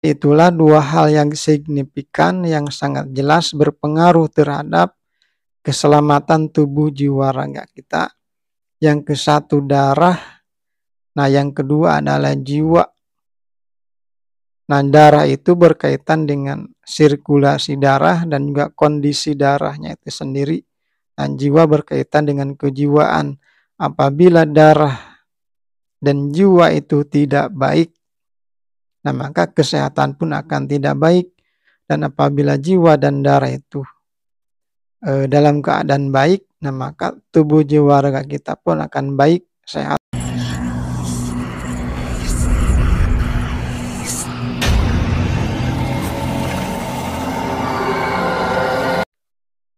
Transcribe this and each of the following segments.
Itulah dua hal yang signifikan yang sangat jelas berpengaruh terhadap keselamatan tubuh jiwa raga kita. Yang ke satu darah, nah yang kedua adalah jiwa. Nah, darah itu berkaitan dengan sirkulasi darah dan juga kondisi darahnya itu sendiri. Dan jiwa berkaitan dengan kejiwaan. Apabila darah dan jiwa itu tidak baik, nah maka kesehatan pun akan tidak baik. Dan apabila jiwa dan darah itu dalam keadaan baik, nah maka tubuh jiwa raga kita pun akan baik, sehat.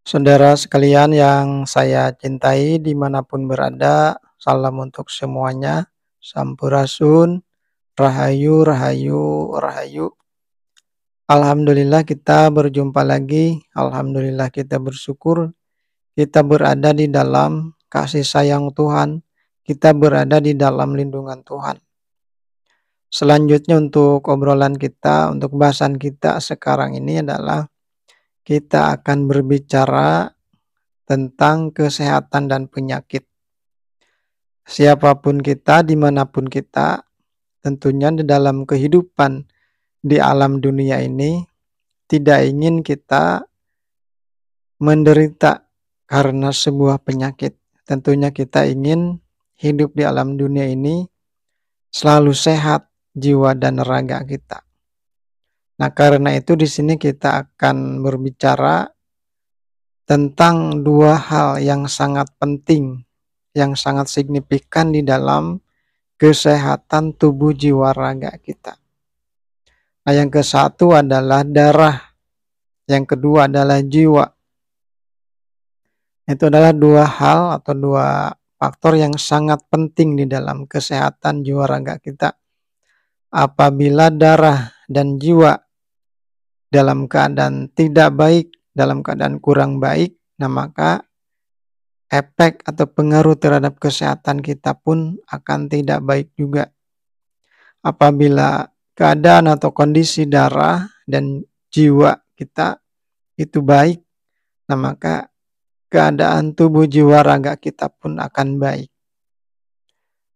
Saudara sekalian yang saya cintai dimanapun berada, salam untuk semuanya. Sampurasun, rahayu, rahayu, rahayu. Alhamdulillah kita berjumpa lagi. Alhamdulillah kita bersyukur. Kita berada di dalam kasih sayang Tuhan. Kita berada di dalam lindungan Tuhan. Selanjutnya untuk obrolan kita, untuk bahasan kita sekarang ini adalah kita akan berbicara tentang kesehatan dan penyakit. Siapapun kita, dimanapun kita, tentunya di dalam kehidupan di alam dunia ini, tidak ingin kita menderita karena sebuah penyakit. Tentunya kita ingin hidup di alam dunia ini selalu sehat jiwa dan raga kita. Nah, karena itu di sini kita akan berbicara tentang dua hal yang sangat penting, yang sangat signifikan di dalam kesehatan tubuh jiwa raga kita. Nah, yang ke satu adalah darah, yang kedua adalah jiwa. Itu adalah dua hal atau dua faktor yang sangat penting di dalam kesehatan jiwa raga kita. Apabila darah dan jiwa dalam keadaan tidak baik, dalam keadaan kurang baik, nah maka efek atau pengaruh terhadap kesehatan kita pun akan tidak baik juga. Apabila keadaan atau kondisi darah dan jiwa kita itu baik, nah maka keadaan tubuh jiwa raga kita pun akan baik.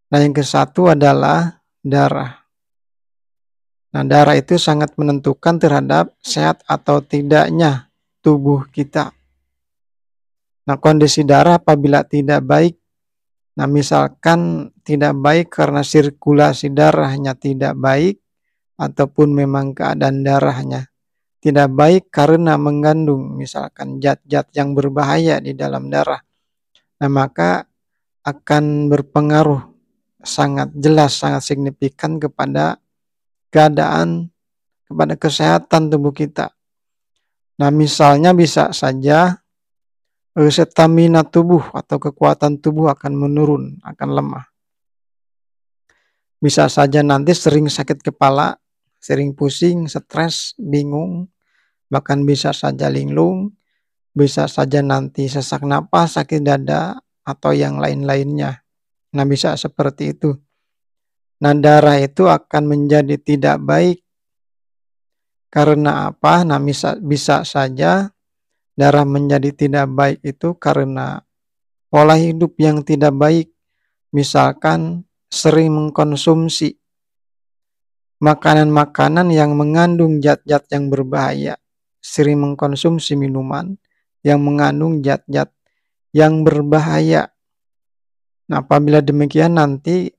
Nah, yang ke satu adalah darah. Nah, darah itu sangat menentukan terhadap sehat atau tidaknya tubuh kita. Nah, kondisi darah apabila tidak baik, nah misalkan tidak baik karena sirkulasi darahnya tidak baik, ataupun memang keadaan darahnya tidak baik karena mengandung misalkan zat-zat yang berbahaya di dalam darah, nah maka akan berpengaruh sangat jelas, sangat signifikan kepada keadaan, kepada kesehatan tubuh kita. Nah, misalnya bisa saja stamina tubuh atau kekuatan tubuh akan menurun, akan lemah. Bisa saja nanti sering sakit kepala, sering pusing, stres, bingung, bahkan bisa saja linglung, bisa saja nanti sesak napas, sakit dada, atau yang lain-lainnya. Nah, bisa seperti itu. Nah, darah itu akan menjadi tidak baik. Karena apa? Nah, bisa saja darah menjadi tidak baik itu karena pola hidup yang tidak baik. Misalkan sering mengkonsumsi makanan-makanan yang mengandung zat-zat yang berbahaya. Sering mengkonsumsi minuman yang mengandung zat-zat yang berbahaya. Nah, apabila demikian nanti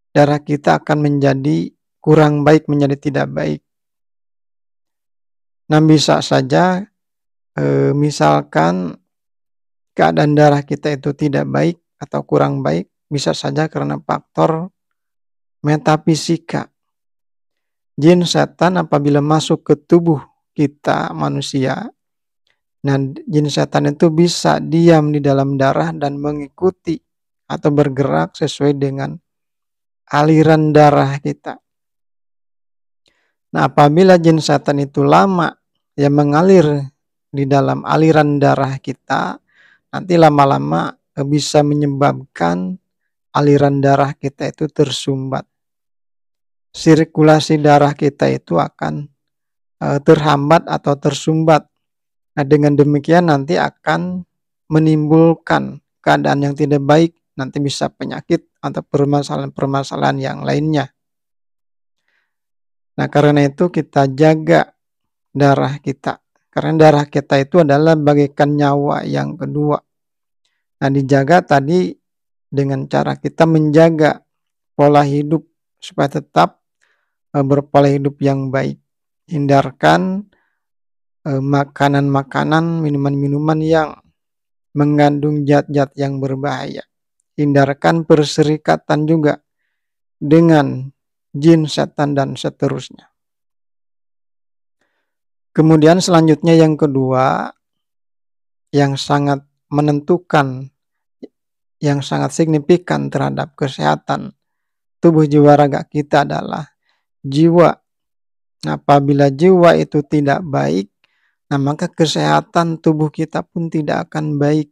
darah kita akan menjadi kurang baik, menjadi tidak baik. Nah, bisa saja misalkan keadaan darah kita itu tidak baik atau kurang baik, bisa saja karena faktor metafisika. Jin setan apabila masuk ke tubuh kita manusia, nah jin setan itu bisa diam di dalam darah dan mengikuti atau bergerak sesuai dengan aliran darah kita. Nah, apabila jin setan itu lama yang mengalir di dalam aliran darah kita, nanti lama-lama bisa menyebabkan aliran darah kita itu tersumbat. sirkulasi darah kita itu akan terhambat atau tersumbat. Nah, dengan demikian nanti akan menimbulkan keadaan yang tidak baik, nanti bisa penyakit atau permasalahan-permasalahan yang lainnya. Nah, karena itu kita jaga darah kita. Karena darah kita itu adalah bagaikan nyawa yang kedua. Nah, dijaga tadi dengan cara kita menjaga pola hidup supaya tetap berpola hidup yang baik. Hindarkan makanan-makanan, minuman-minuman yang mengandung zat-zat yang berbahaya. Hindarkan perserikatan juga dengan jin, setan, dan seterusnya. Kemudian selanjutnya yang kedua, yang sangat menentukan, yang sangat signifikan terhadap kesehatan tubuh jiwa raga kita adalah jiwa. Apabila jiwa itu tidak baik, nah maka kesehatan tubuh kita pun tidak akan baik.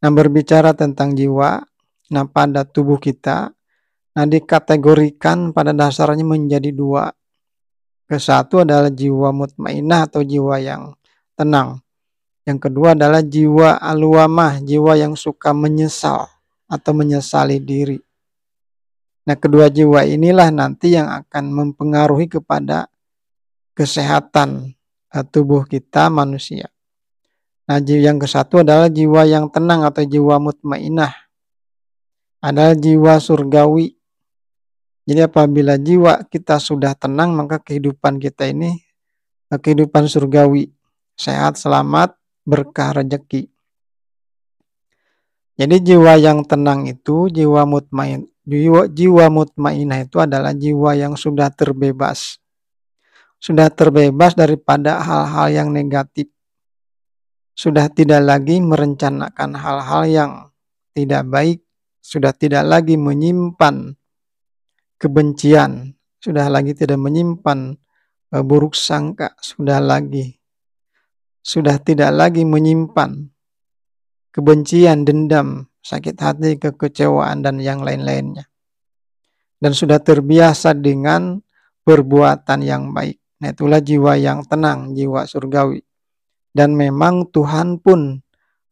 Nah, berbicara tentang jiwa, nah pada tubuh kita, nah dikategorikan pada dasarnya menjadi dua. Satu adalah jiwa mutmainah atau jiwa yang tenang. Yang kedua adalah jiwa alwamah, jiwa yang suka menyesal atau menyesali diri. Nah, kedua jiwa inilah nanti yang akan mempengaruhi kepada kesehatan tubuh kita manusia. Nah, yang kesatu adalah jiwa yang tenang atau jiwa mutmainah. Adalah jiwa surgawi. Jadi apabila jiwa kita sudah tenang, maka kehidupan kita ini kehidupan surgawi. Sehat, selamat, berkah, rezeki. Jadi jiwa yang tenang itu, jiwa mutmainah itu adalah jiwa yang sudah terbebas. Sudah terbebas daripada hal-hal yang negatif. Sudah tidak lagi merencanakan hal-hal yang tidak baik. Sudah tidak lagi menyimpan kebencian. Sudah lagi tidak menyimpan buruk sangka. Sudah tidak lagi menyimpan kebencian, dendam, sakit hati, kekecewaan, dan yang lain-lainnya. Dan sudah terbiasa dengan perbuatan yang baik. Nah, itulah jiwa yang tenang, jiwa surgawi. Dan memang Tuhan pun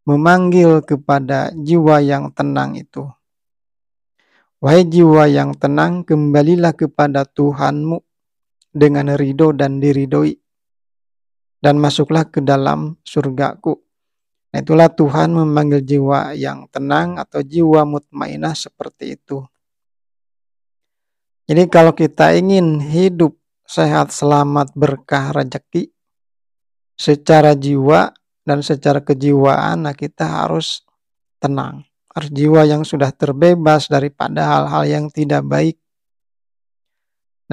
memanggil kepada jiwa yang tenang itu. Wahai jiwa yang tenang, kembalilah kepada Tuhanmu dengan ridho dan diridhoi. Dan masuklah ke dalam surgaku. Nah, itulah Tuhan memanggil jiwa yang tenang atau jiwa mutmainah seperti itu. Jadi kalau kita ingin hidup sehat, selamat, berkah, rezeki, secara jiwa dan secara kejiwaan, nah kita harus tenang. Harus jiwa yang sudah terbebas daripada hal-hal yang tidak baik.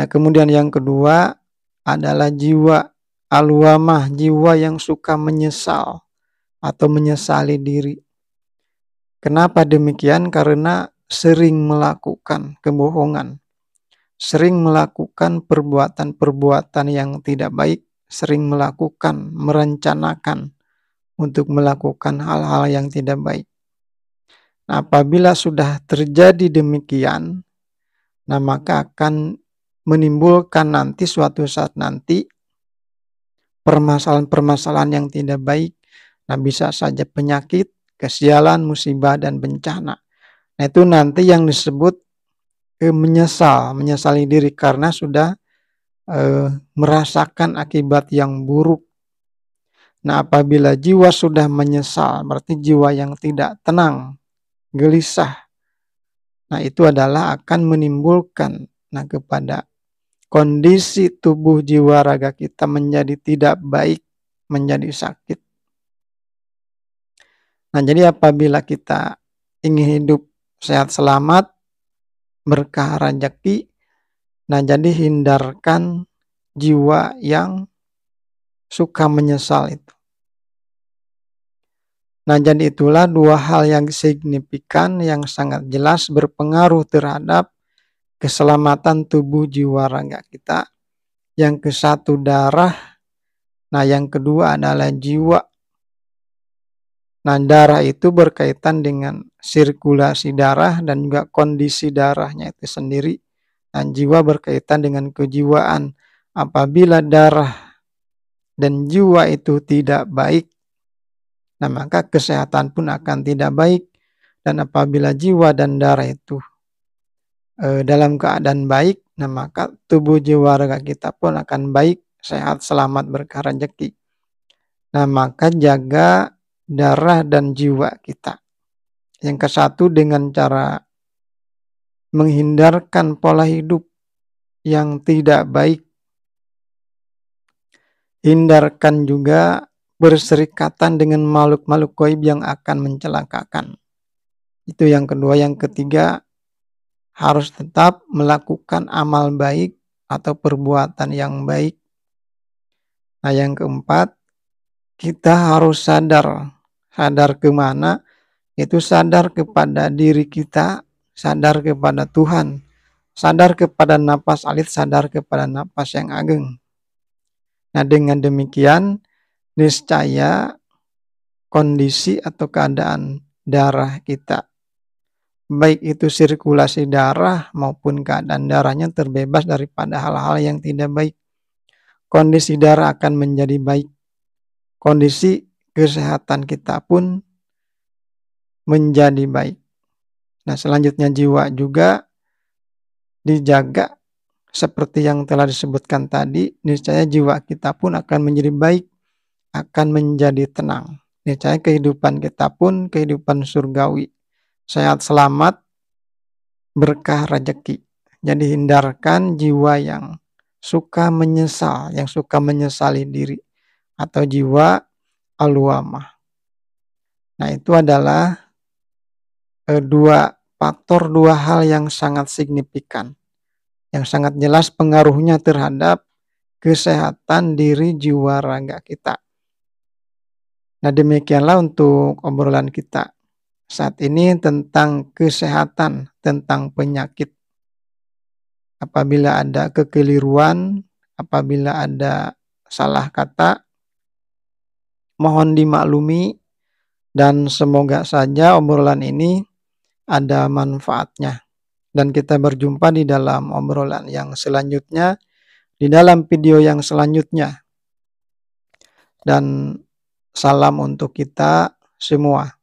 Nah, kemudian yang kedua adalah jiwa alwamah, jiwa yang suka menyesal atau menyesali diri. Kenapa demikian? Karena sering melakukan kebohongan, sering melakukan perbuatan-perbuatan yang tidak baik, sering melakukan, merencanakan untuk melakukan hal-hal yang tidak baik. Nah, apabila sudah terjadi demikian, nah maka akan menimbulkan nanti suatu saat nanti permasalahan-permasalahan yang tidak baik. Nah, bisa saja penyakit, kesialan, musibah, dan bencana. Nah, itu nanti yang disebut menyesali diri karena sudah merasakan akibat yang buruk. Nah, apabila jiwa sudah menyesal, berarti jiwa yang tidak tenang, gelisah. Nah, itu adalah akan menimbulkan kepada kondisi tubuh jiwa raga kita menjadi tidak baik, menjadi sakit. Nah, jadi apabila kita ingin hidup sehat selamat, berkah rezeki, nah jadi hindarkan jiwa yang suka menyesal itu. Nah, jadi itulah dua hal yang signifikan yang sangat jelas berpengaruh terhadap keselamatan tubuh jiwa raga kita. Yang kesatu darah, nah yang kedua adalah jiwa. Nah, darah itu berkaitan dengan sirkulasi darah dan juga kondisi darahnya itu sendiri. Dan jiwa berkaitan dengan kejiwaan. Apabila darah dan jiwa itu tidak baik, nah maka kesehatan pun akan tidak baik. Dan apabila jiwa dan darah itu dalam keadaan baik, nah maka tubuh jiwa raga kita pun akan baik, sehat, selamat, berkah, rezeki. Nah maka jaga darah dan jiwa kita. Yang ke-1 dengan cara menghindarkan pola hidup yang tidak baik. Hindarkan juga berserikatan dengan makhluk-makhluk gaib yang akan mencelakakan. Itu yang kedua. Yang ketiga, harus tetap melakukan amal baik atau perbuatan yang baik. Nah yang keempat, kita harus sadar. Sadar kemana? Itu sadar kepada diri kita, sadar kepada Tuhan, sadar kepada napas alit, sadar kepada napas yang ageng. Nah dengan demikian, niscaya kondisi atau keadaan darah kita, baik itu sirkulasi darah maupun keadaan darahnya terbebas daripada hal-hal yang tidak baik. Kondisi darah akan menjadi baik. Kondisi kesehatan kita pun menjadi baik. Nah selanjutnya jiwa juga dijaga seperti yang telah disebutkan tadi, niscaya jiwa kita pun akan menjadi baik, akan menjadi tenang. Niscaya kehidupan kita pun kehidupan surgawi, sehat, selamat, berkah, rezeki. Jadi hindarkan jiwa yang suka menyesal, yang suka menyesali diri, atau jiwa al-luamah. Nah itu adalah dua faktor, dua hal yang sangat signifikan, yang sangat jelas pengaruhnya terhadap kesehatan diri, jiwa, raga kita. Nah demikianlah untuk obrolan kita saat ini tentang kesehatan, tentang penyakit. Apabila ada kekeliruan, apabila ada salah kata, mohon dimaklumi, dan semoga saja obrolan ini ada manfaatnya. Dan kita berjumpa di dalam obrolan yang selanjutnya, di dalam video yang selanjutnya. Dan salam untuk kita semua.